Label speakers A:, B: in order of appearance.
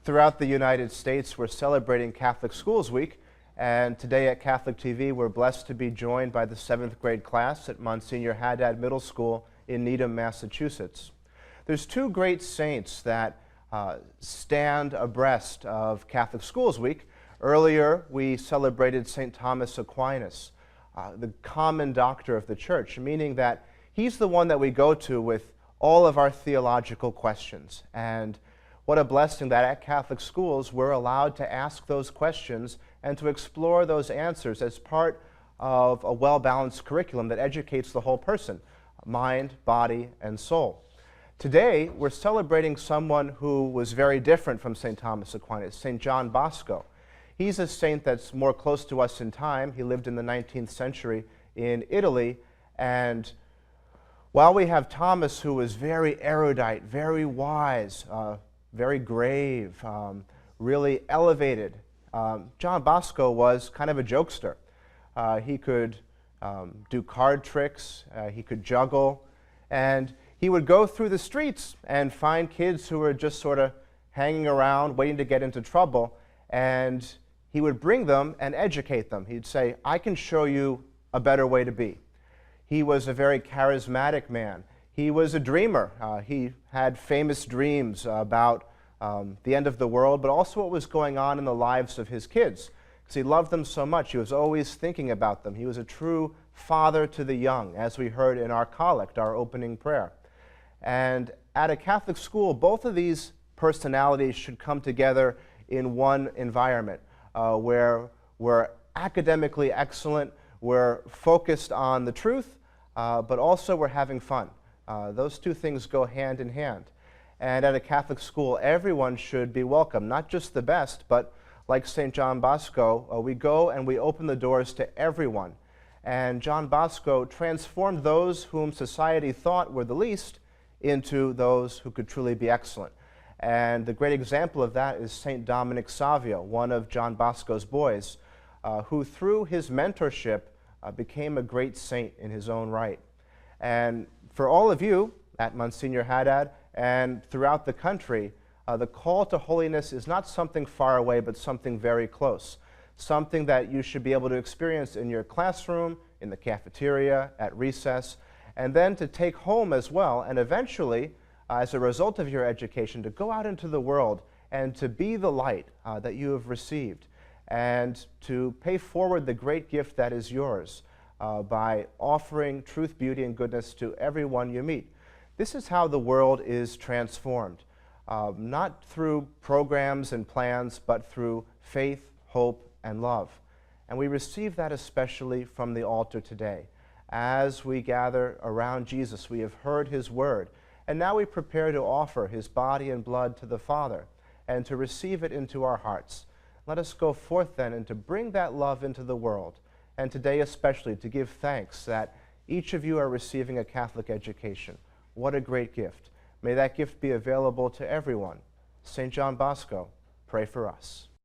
A: Throughout the United States, we're celebrating Catholic Schools Week, and today at Catholic TV, we're blessed to be joined by the 7th grade class at Monsignor Haddad Middle School in Needham, Massachusetts. There's two great saints that stand abreast of Catholic Schools Week. Earlier, we celebrated St. Thomas Aquinas, the common doctor of the Church, meaning that he's the one that we go to with all of our theological questions. And what a blessing that at Catholic schools we're allowed to ask those questions and to explore those answers as part of a well-balanced curriculum that educates the whole person, mind, body, and soul. Today, we're celebrating someone who was very different from St. Thomas Aquinas, Saint John Bosco. He's a saint that's more close to us in time. He lived in the 19th century in Italy, and while we have Thomas, who was very erudite, very wise, very grave, really elevated, John Bosco was kind of a jokester. He could do card tricks, he could juggle, and he would go through the streets and find kids who were just sort of hanging around, waiting to get into trouble, and he would bring them and educate them. He'd say, "I can show you a better way to be." He was a very charismatic man. He was a dreamer. He had famous dreams about the end of the world, but also what was going on in the lives of his kids, because he loved them so much. He was always thinking about them. He was a true father to the young, as we heard in our collect, our opening prayer. And at a Catholic school, both of these personalities should come together in one environment where we're academically excellent, we're focused on the truth, but also we're having fun. Those two things go hand in hand. And at a Catholic school, everyone should be welcome, not just the best, but like St. John Bosco, we go and we open the doors to everyone. And John Bosco transformed those whom society thought were the least into those who could truly be excellent. And the great example of that is St. Dominic Savio, one of John Bosco's boys, who through his mentorship became a great saint in his own right. And for all of you at Monsignor Haddad and throughout the country, the call to holiness is not something far away, but something very close, something that you should be able to experience in your classroom, in the cafeteria, at recess, and then to take home as well, and eventually, as a result of your education, to go out into the world and to be the light that you have received, and to pay forward the great gift that is yours by offering truth, beauty, and goodness to everyone you meet. This is how the world is transformed, not through programs and plans, but through faith, hope, and love. And we receive that especially from the altar today. As we gather around Jesus, we have heard his word, and now we prepare to offer his body and blood to the Father and to receive it into our hearts. Let us go forth then and to bring that love into the world, and today especially to give thanks that each of you are receiving a Catholic education. What a great gift. May that gift be available to everyone. St. John Bosco, pray for us.